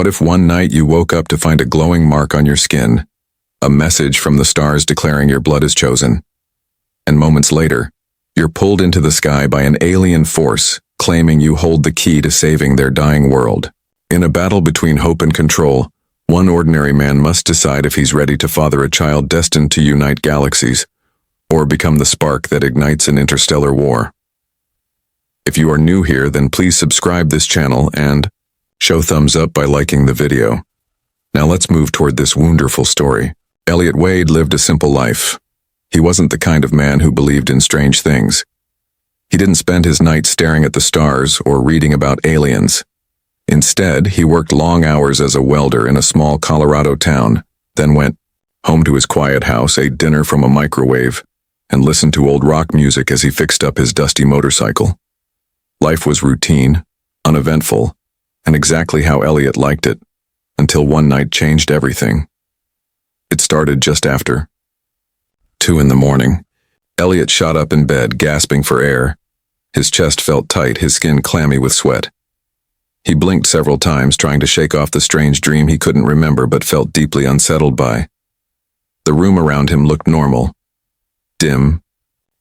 What if one night you woke up to find a glowing mark on your skin, a message from the stars declaring your blood is chosen, and moments later, you're pulled into the sky by an alien force claiming you hold the key to saving their dying world? In a battle between hope and control, one ordinary man must decide if he's ready to father a child destined to unite galaxies, or become the spark that ignites an interstellar war. If you are new here, then please subscribe this channel and show thumbs up by liking the video. Now let's move toward this wonderful story. Elliot Wade lived a simple life. He wasn't the kind of man who believed in strange things. He didn't spend his nights staring at the stars or reading about aliens. Instead, he worked long hours as a welder in a small Colorado town, then went home to his quiet house, ate dinner from a microwave, and listened to old rock music as he fixed up his dusty motorcycle. Life was routine, uneventful, and exactly how Elliot liked it, until one night changed everything. It started just after 2 a.m. Elliot shot up in bed, gasping for air. His chest felt tight, his skin clammy with sweat. He blinked several times, trying to shake off the strange dream he couldn't remember but felt deeply unsettled by. The room around him looked normal. Dim.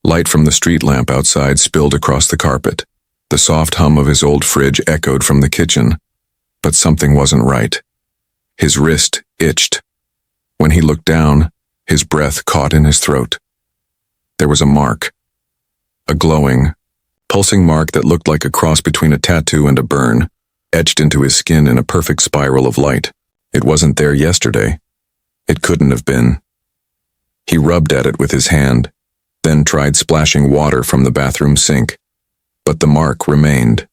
Light from the street lamp outside spilled across the carpet. The soft hum of his old fridge echoed from the kitchen. But something wasn't right. His wrist itched. When he looked down, his breath caught in his throat. There was a mark. A glowing, pulsing mark that looked like a cross between a tattoo and a burn, etched into his skin in a perfect spiral of light. It wasn't there yesterday. It couldn't have been. He rubbed at it with his hand, then tried splashing water from the bathroom sink. But the mark remained,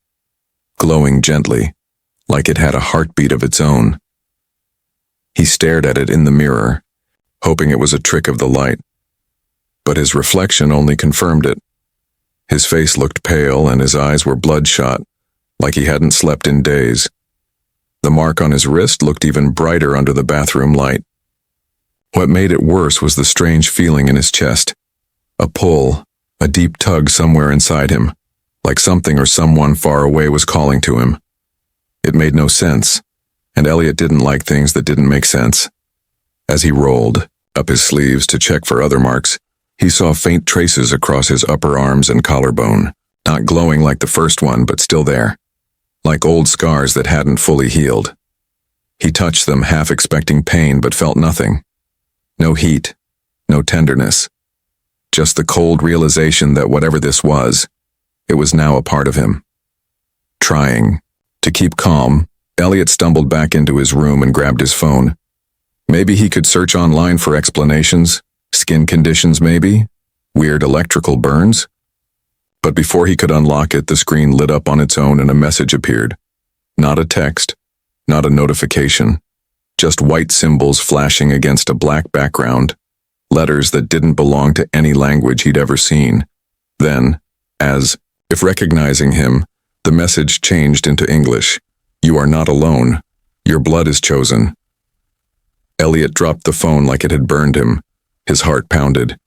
glowing gently, like it had a heartbeat of its own. He stared at it in the mirror, hoping it was a trick of the light. But his reflection only confirmed it. His face looked pale and his eyes were bloodshot, like he hadn't slept in days. The mark on his wrist looked even brighter under the bathroom light. What made it worse was the strange feeling in his chest. A pull, a deep tug somewhere inside him, like something or someone far away was calling to him. It made no sense, and Elliot didn't like things that didn't make sense. As he rolled up his sleeves to check for other marks, he saw faint traces across his upper arms and collarbone, not glowing like the first one, but still there, like old scars that hadn't fully healed. He touched them, half expecting pain, but felt nothing. No heat, no tenderness. Just the cold realization that whatever this was, it was now a part of him. Trying to keep calm, Elliot stumbled back into his room and grabbed his phone. Maybe he could search online for explanations, skin conditions maybe, weird electrical burns. But before he could unlock it, the screen lit up on its own and a message appeared. Not a text, not a notification, just white symbols flashing against a black background, letters that didn't belong to any language he'd ever seen. Then, as if recognizing him, the message changed into English. You are not alone. Your blood is chosen. Elliot dropped the phone like it had burned him. His heart pounded.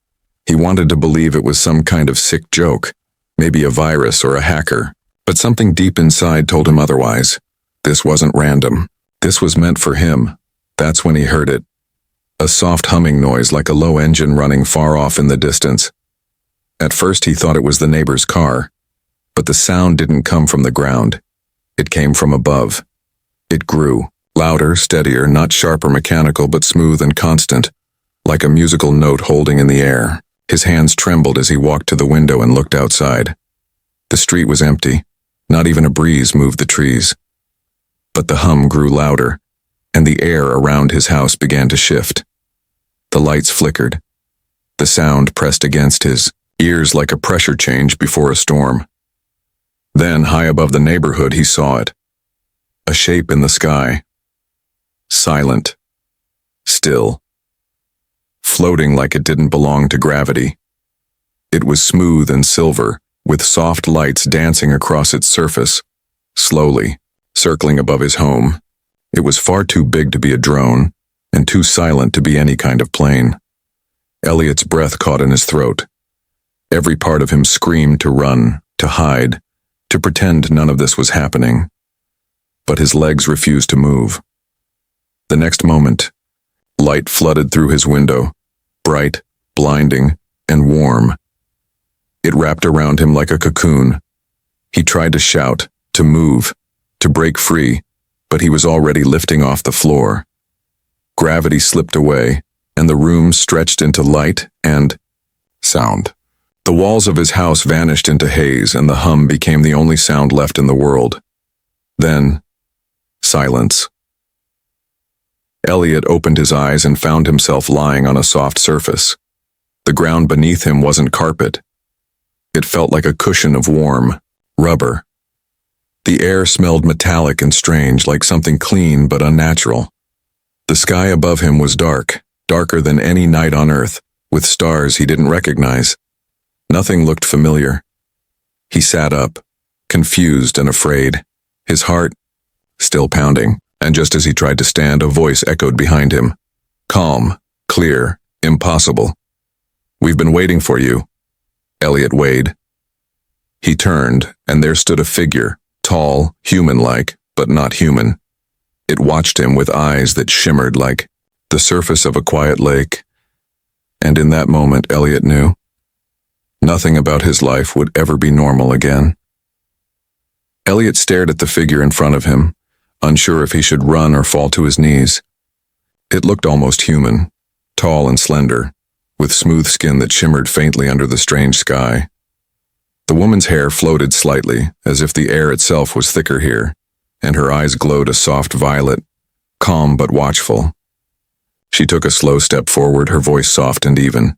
He wanted to believe it was some kind of sick joke, maybe a virus or a hacker, but something deep inside told him otherwise. This wasn't random. This was meant for him. That's when he heard it. A soft humming noise like a low engine running far off in the distance. At first he thought it was the neighbor's car, but the sound didn't come from the ground. It came from above. It grew, louder, steadier, not sharp or mechanical, but smooth and constant, like a musical note holding in the air. His hands trembled as he walked to the window and looked outside. The street was empty. Not even a breeze moved the trees. But the hum grew louder, and the air around his house began to shift. The lights flickered. The sound pressed against his ears like a pressure change before a storm. Then, high above the neighborhood, he saw it. A shape in the sky. Silent. Still. Floating like it didn't belong to gravity. It was smooth and silver, with soft lights dancing across its surface, slowly, circling above his home. It was far too big to be a drone, and too silent to be any kind of plane. Elliot's breath caught in his throat. Every part of him screamed to run, to hide, to pretend none of this was happening. But his legs refused to move. The next moment, light flooded through his window, bright, blinding, and warm. It wrapped around him like a cocoon. He tried to shout, to move, to break free, but he was already lifting off the floor. Gravity slipped away, and the room stretched into light and sound. The walls of his house vanished into haze, and the hum became the only sound left in the world. Then, silence. Elliot opened his eyes and found himself lying on a soft surface. The ground beneath him wasn't carpet. It felt like a cushion of warm rubber. The air smelled metallic and strange, like something clean but unnatural. The sky above him was dark, darker than any night on Earth, with stars he didn't recognize. Nothing looked familiar. He sat up, confused and afraid, his heart still pounding, and just as he tried to stand, a voice echoed behind him. Calm, clear, impossible. "We've been waiting for you." Elliot weighed. He turned, and there stood a figure, tall, human-like, but not human. It watched him with eyes that shimmered like the surface of a quiet lake. And in that moment, Elliot knew nothing about his life would ever be normal again. Elliot stared at the figure in front of him, unsure if he should run or fall to his knees. It looked almost human, tall and slender, with smooth skin that shimmered faintly under the strange sky. The woman's hair floated slightly, as if the air itself was thicker here, and her eyes glowed a soft violet, calm but watchful. She took a slow step forward, her voice soft and even.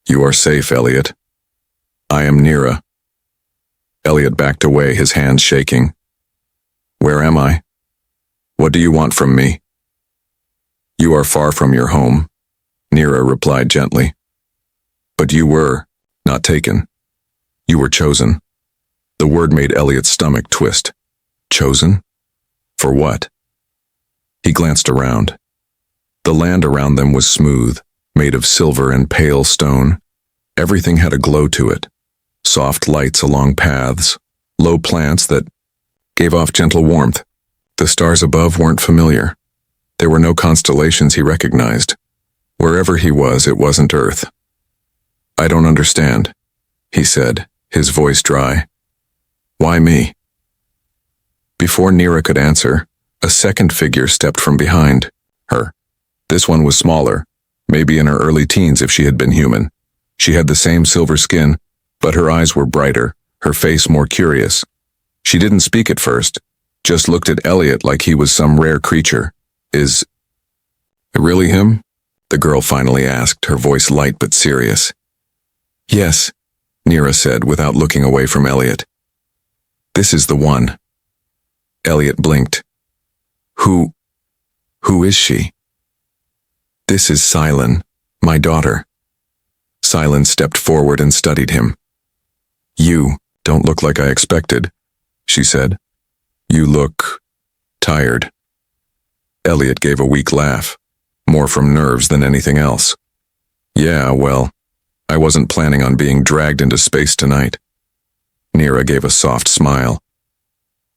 "You are safe, Elliot. I am Nira." Elliot backed away, his hands shaking. "Where am I? What do you want from me?" "You are far from your home," Nira replied gently. "But you were not taken. You were chosen." The word made Elliot's stomach twist. Chosen? For what? He glanced around. The land around them was smooth, made of silver and pale stone. Everything had a glow to it. Soft lights along paths, low plants that gave off gentle warmth. The stars above weren't familiar. There were no constellations he recognized. Wherever he was, it wasn't Earth. "I don't understand," he said, his voice dry. "Why me?" Before Nira could answer, a second figure stepped from behind her. This one was smaller, maybe in her early teens if she had been human. She had the same silver skin, but her eyes were brighter, her face more curious. She didn't speak at first, just looked at Elliot like he was some rare creature. "Is it really him?" the girl finally asked, her voice light but serious. "Yes," Nira said without looking away from Elliot. "This is the one." Elliot blinked. Who is she?" "This is Silen, my daughter." Silen stepped forward and studied him. "You don't look like I expected," she said. "You look tired." Elliot gave a weak laugh, more from nerves than anything else. "Yeah, well, I wasn't planning on being dragged into space tonight." Nira gave a soft smile.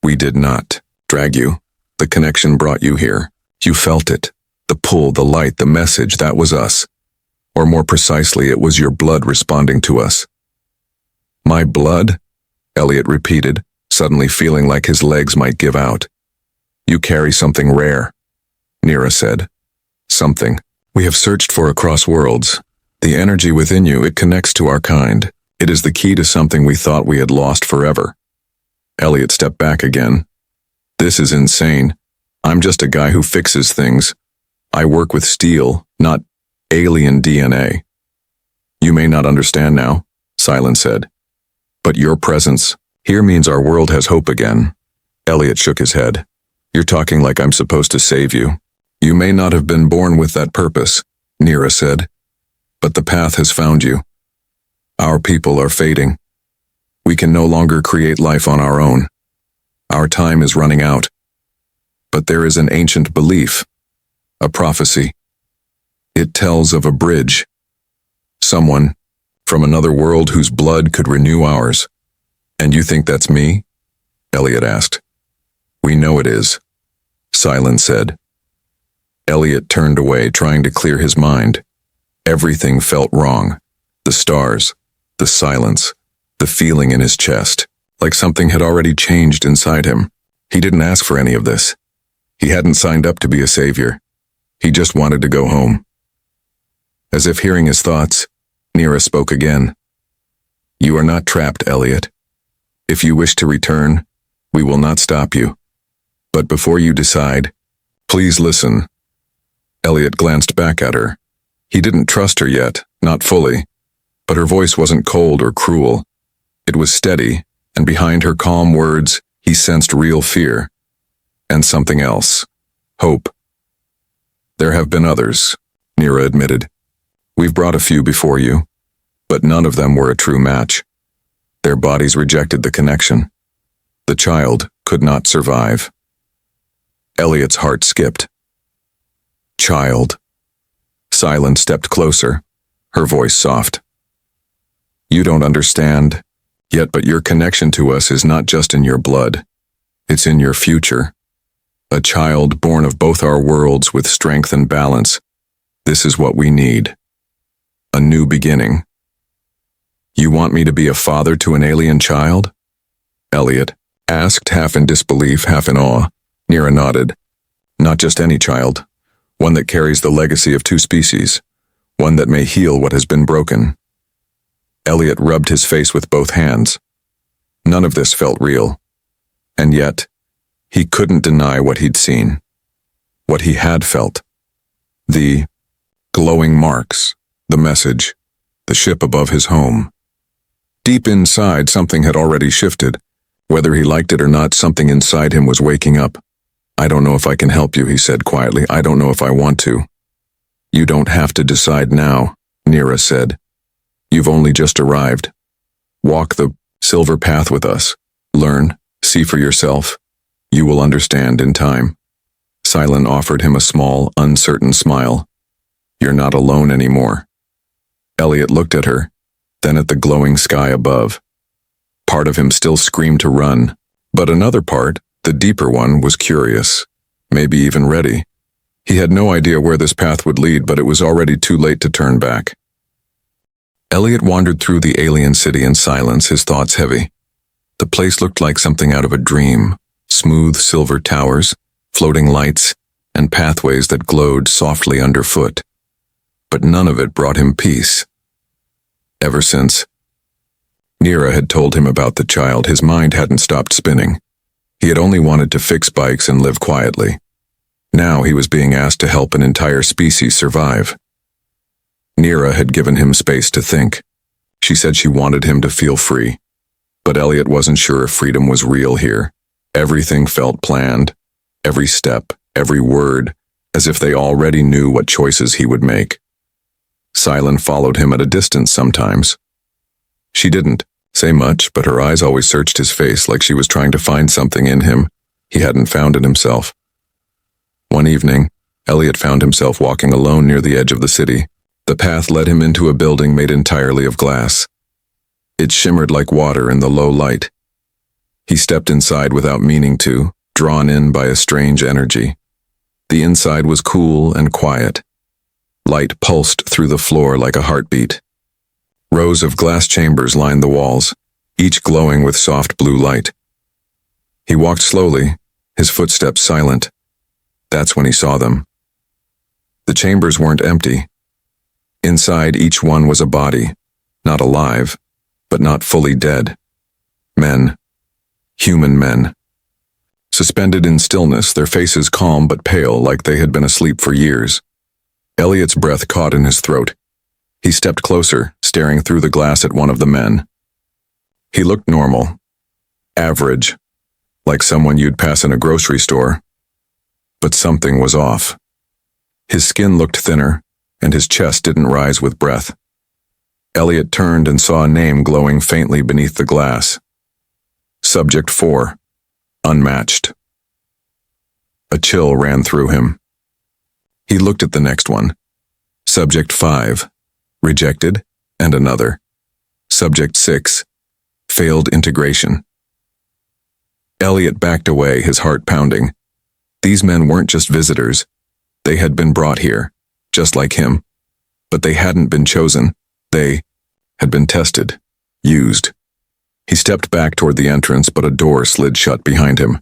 "We did not drag you. The connection brought you here. You felt it. The pull, the light, the message, that was us. Or more precisely, it was your blood responding to us." "My blood?" Elliot repeated, suddenly feeling like his legs might give out. "You carry something rare," Nira said. "Something we have searched for across worlds. The energy within you, it connects to our kind. It is the key to something we thought we had lost forever." Elliot stepped back again. "This is insane. I'm just a guy who fixes things. I work with steel, not alien DNA." "You may not understand now," Silen said. "But your presence here means our world has hope again." Elliot shook his head. "You're talking like I'm supposed to save you. You may not have been born with that purpose," Nira said. "But the path has found you. Our people are fading. We can no longer create life on our own. Our time is running out. But there is an ancient belief, a prophecy. It tells of a bridge. Someone from another world whose blood could renew ours." "And you think that's me?" Elliot asked. "We know it is," Silen said. Elliot turned away, trying to clear his mind. Everything felt wrong. The stars, the silence, the feeling in his chest, like something had already changed inside him. He didn't ask for any of this. He hadn't signed up to be a savior. He just wanted to go home. As if hearing his thoughts, Nira spoke again. "You are not trapped, Elliot. If you wish to return, we will not stop you. But before you decide, please listen." Elliot glanced back at her. He didn't trust her yet, not fully, but her voice wasn't cold or cruel. It was steady, and behind her calm words, he sensed real fear. And something else. Hope. "There have been others," Nira admitted. "We've brought a few before you, but none of them were a true match. Their bodies rejected the connection. The child could not survive." Elliot's heart skipped. "Child." Silence stepped closer, her voice soft. "You don't understand yet, but your connection to us is not just in your blood. It's in your future. A child born of both our worlds with strength and balance. This is what we need. A new beginning." "You want me to be a father to an alien child?" Elliot asked, half in disbelief, half in awe. Nira nodded. "Not just any child. One that carries the legacy of two species. One that may heal what has been broken." Elliot rubbed his face with both hands. None of this felt real. And yet, he couldn't deny what he'd seen. What he had felt. The glowing marks, the message, the ship above his home. Deep inside, something had already shifted. Whether he liked it or not, something inside him was waking up. "I don't know if I can help you," he said quietly. "I don't know if I want to." "You don't have to decide now," Nira said. "You've only just arrived. Walk the silver path with us. Learn, see for yourself. You will understand in time." Silent offered him a small, uncertain smile. "You're not alone anymore." Elliot looked at her, then at the glowing sky above. Part of him still screamed to run, but another part, the deeper one, was curious, maybe even ready. He had no idea where this path would lead, but it was already too late to turn back. Elliot wandered through the alien city in silence, his thoughts heavy. The place looked like something out of a dream. Smooth silver towers, floating lights, and pathways that glowed softly underfoot. But none of it brought him peace. Ever since Nira had told him about the child, his mind hadn't stopped spinning. He had only wanted to fix bikes and live quietly. Now he was being asked to help an entire species survive. Nira had given him space to think. She said she wanted him to feel free. But Elliot wasn't sure if freedom was real here. Everything felt planned. Every step, every word, as if they already knew what choices he would make. Silent followed him at a distance sometimes. She didn't say much, but her eyes always searched his face like she was trying to find something in him he hadn't found in himself. One evening, Elliot found himself walking alone near the edge of the city. The path led him into a building made entirely of glass. It shimmered like water in the low light. He stepped inside without meaning to, drawn in by a strange energy. The inside was cool and quiet. Light pulsed through the floor like a heartbeat. Rows of glass chambers lined the walls, each glowing with soft blue light. He walked slowly, his footsteps silent. That's when he saw them. The chambers weren't empty. Inside each one was a body, not alive, but not fully dead. Men. Human men. Suspended in stillness, their faces calm but pale, like they had been asleep for years. Elliot's breath caught in his throat. He stepped closer, staring through the glass at one of the men. He looked normal. Average. Like someone you'd pass in a grocery store. But something was off. His skin looked thinner, and his chest didn't rise with breath. Elliot turned and saw a name glowing faintly beneath the glass. Subject 4. Unmatched. A chill ran through him. He looked at the next one. Subject 5. Rejected, and another. Subject 6. Failed integration. Elliot backed away, his heart pounding. These men weren't just visitors. They had been brought here, just like him. But they hadn't been chosen. They had been tested, used. He stepped back toward the entrance, but a door slid shut behind him.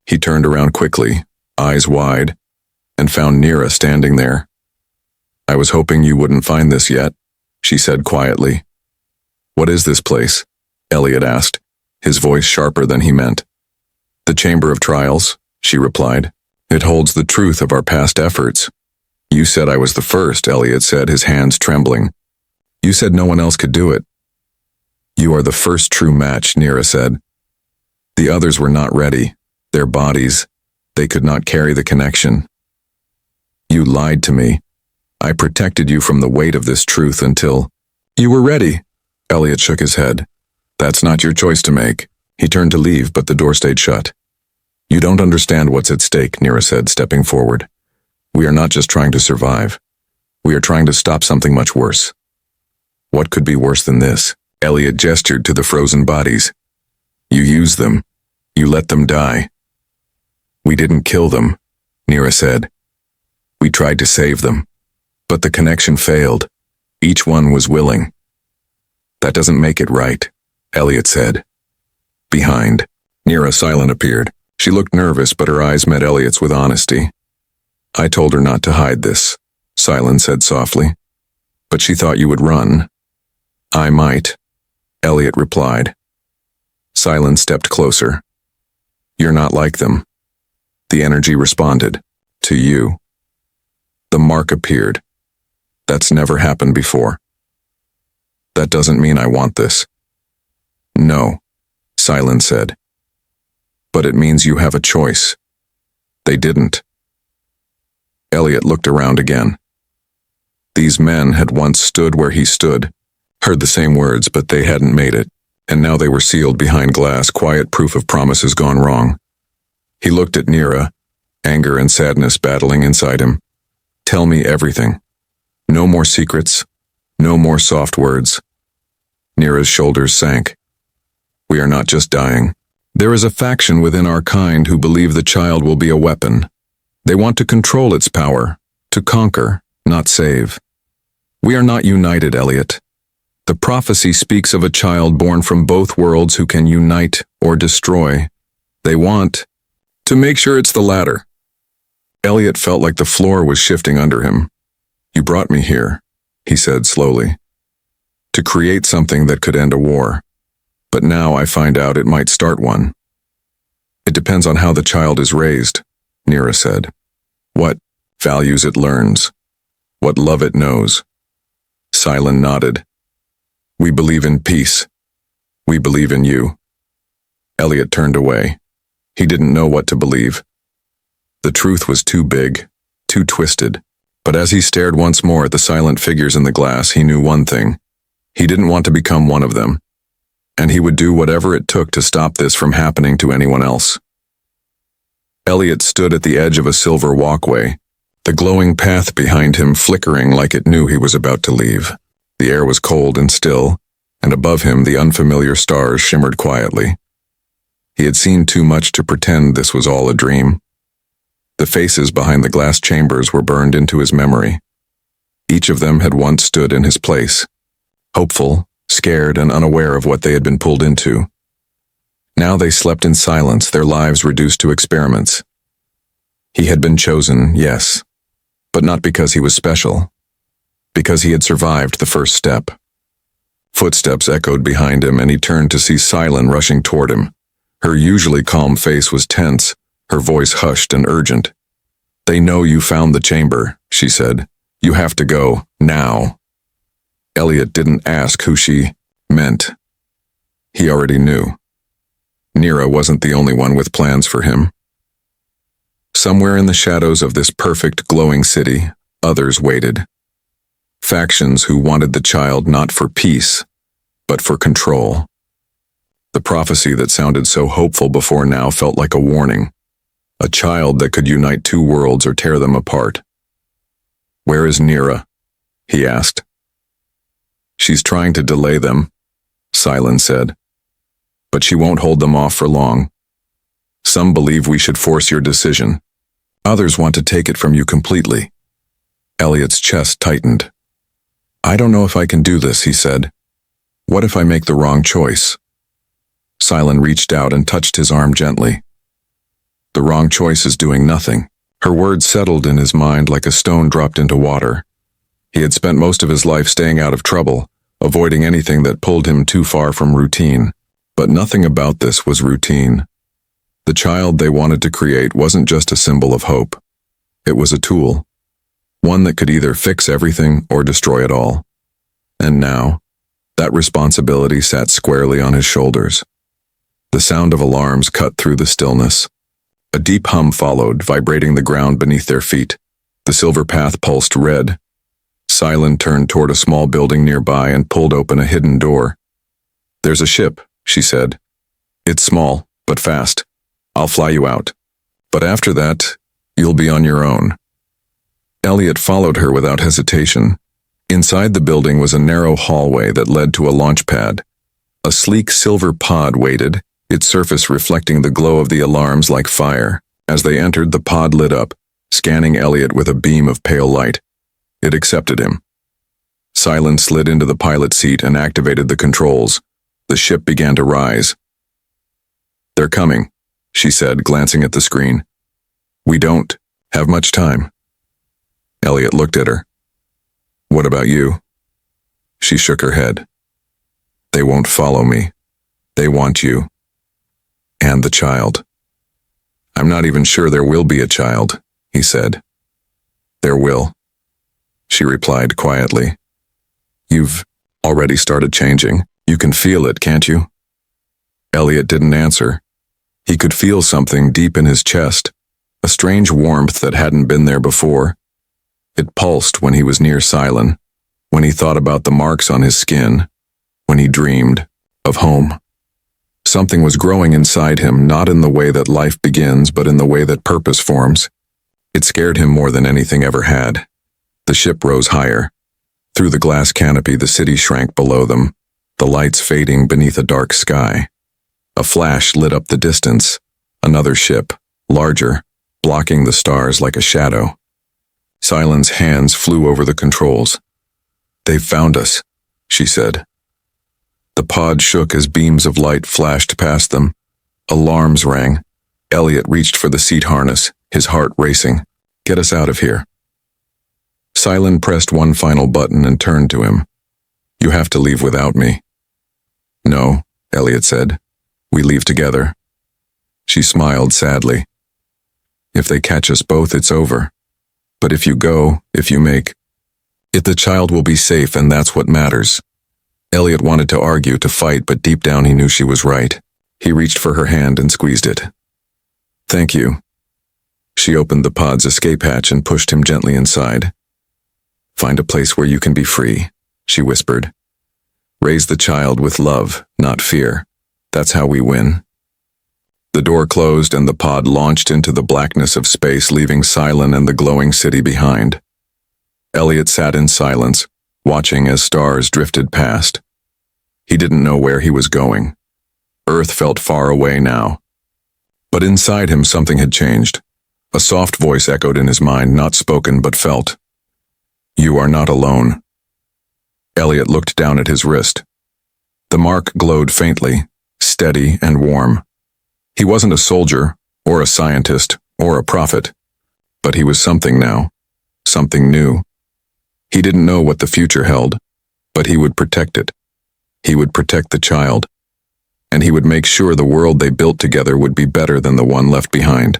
He turned around quickly, eyes wide, and found Nira standing there. "I was hoping you wouldn't find this yet," she said quietly. "What is this place?" Elliot asked, his voice sharper than he meant. "The Chamber of Trials," she replied. "It holds the truth of our past efforts." "You said I was the first," Elliot said, his hands trembling. "You said no one else could do it." "You are the first true match," Nira said. "The others were not ready. Their bodies, they could not carry the connection. You lied to me. I protected you from the weight of this truth until you were ready." Elliot shook his head. "That's not your choice to make." He turned to leave, but the door stayed shut. "You don't understand what's at stake," Nira said, stepping forward. "We are not just trying to survive. We are trying to stop something much worse." "What could be worse than this?" Elliot gestured to the frozen bodies. "You used them. You let them die." "We didn't kill them," Nira said. "We tried to save them. But the connection failed. Each one was willing." "That doesn't make it right," Elliot said. Behind, Nira silent appeared. She looked nervous, but her eyes met Elliot's with honesty. "I told her not to hide this," Silent said softly. "But she thought you would run." "I might," Elliot replied. Silent stepped closer. "You're not like them." The energy responded. "To you." The mark appeared. "That's never happened before." "That doesn't mean I want this." "No," Silent said. "But it means you have a choice." They didn't. Elliot looked around again. These men had once stood where he stood, heard the same words, but they hadn't made it, and now they were sealed behind glass, quiet proof of promises gone wrong. He looked at Nira, anger and sadness battling inside him. "Tell me everything. No more secrets, no more soft words." Nira's shoulders sank. "We are not just dying. There is a faction within our kind who believe the child will be a weapon. They want to control its power, to conquer, not save. We are not united, Elliot. The prophecy speaks of a child born from both worlds who can unite or destroy. They want to make sure it's the latter." Elliot felt like the floor was shifting under him. "You brought me here," he said slowly, "to create something that could end a war. But now I find out it might start one." "It depends on how the child is raised," Nira said. "What values it learns. What love it knows." Silent nodded. "We believe in peace. We believe in you." Elliot turned away. He didn't know what to believe. The truth was too big, too twisted. But as he stared once more at the silent figures in the glass, he knew one thing. He didn't want to become one of them. And he would do whatever it took to stop this from happening to anyone else. Elliot stood at the edge of a silver walkway, the glowing path behind him flickering like it knew he was about to leave. The air was cold and still, and above him the unfamiliar stars shimmered quietly. He had seen too much to pretend this was all a dream. The faces behind the glass chambers were burned into his memory. Each of them had once stood in his place, hopeful, scared, and unaware of what they had been pulled into. Now they slept in silence, their lives reduced to experiments. He had been chosen, yes, but not because he was special, because he had survived the first step. Footsteps echoed behind him, and he turned to see Silent rushing toward him. Her usually calm face was tense, her voice hushed and urgent. "They know you found the chamber," she said. "You have to go, now." Elliot didn't ask who she meant. He already knew. Nira wasn't the only one with plans for him. Somewhere in the shadows of this perfect, glowing city, others waited. Factions who wanted the child not for peace, but for control. The prophecy that sounded so hopeful before now felt like a warning. A child that could unite two worlds or tear them apart. "Where is Nira?" he asked. "She's trying to delay them," Silent said. "But she won't hold them off for long. Some believe we should force your decision. Others want to take it from you completely." Elliot's chest tightened. "I don't know if I can do this," he said. "What if I make the wrong choice?" Silent reached out and touched his arm gently. "The wrong choice is doing nothing." Her words settled in his mind like a stone dropped into water. He had spent most of his life staying out of trouble, avoiding anything that pulled him too far from routine. But nothing about this was routine. The child they wanted to create wasn't just a symbol of hope. It was a tool. One that could either fix everything or destroy it all. And now, that responsibility sat squarely on his shoulders. The sound of alarms cut through the stillness. A deep hum followed, vibrating the ground beneath their feet. The silver path pulsed red. Silent turned toward a small building nearby and pulled open a hidden door. "There's a ship," she said. "It's small, but fast. I'll fly you out. But after that, you'll be on your own." Elliot followed her without hesitation. Inside the building was a narrow hallway that led to a launch pad. A sleek silver pod waited, its surface reflecting the glow of the alarms like fire. As they entered, the pod lit up, scanning Elliot with a beam of pale light. It accepted him. Silent slid into the pilot seat and activated the controls. The ship began to rise. "They're coming," she said, glancing at the screen. "We don't have much time." Elliot looked at her. "What about you?" She shook her head. "They won't follow me. They want you. And the child." "I'm not even sure there will be a child," he said. "There will," she replied quietly. "You've already started changing. You can feel it, can't you?" Elliot didn't answer. He could feel something deep in his chest, a strange warmth that hadn't been there before. It pulsed when he was near Silent, when he thought about the marks on his skin, when he dreamed of home. Something was growing inside him, not in the way that life begins, but in the way that purpose forms. It scared him more than anything ever had. The ship rose higher. Through the glass canopy, the city shrank below them, the lights fading beneath a dark sky. A flash lit up the distance. Another ship, larger, blocking the stars like a shadow. Silent's hands flew over the controls. "They've found us," she said. The pod shook as beams of light flashed past them. Alarms rang. Elliot reached for the seat harness, his heart racing. "Get us out of here." Silent pressed one final button and turned to him. "You have to leave without me." "No," Elliot said. "We leave together." She smiled sadly. "If they catch us both, it's over. But if you go, if you make it, the child will be safe, and that's what matters." Elliot wanted to argue, to fight, but deep down he knew she was right. He reached for her hand and squeezed it. "Thank you." She opened the pod's escape hatch and pushed him gently inside. "Find a place where you can be free," she whispered. "Raise the child with love, not fear. That's how we win." The door closed and the pod launched into the blackness of space, leaving Silent and the glowing city behind. Elliot sat in silence, watching as stars drifted past. He didn't know where he was going. Earth felt far away now. But inside him something had changed. A soft voice echoed in his mind, not spoken but felt. "You are not alone." Elliot looked down at his wrist. The mark glowed faintly, steady and warm. He wasn't a soldier, or a scientist, or a prophet. But he was something now. Something new. He didn't know what the future held, but he would protect it. He would protect the child. And he would make sure the world they built together would be better than the one left behind.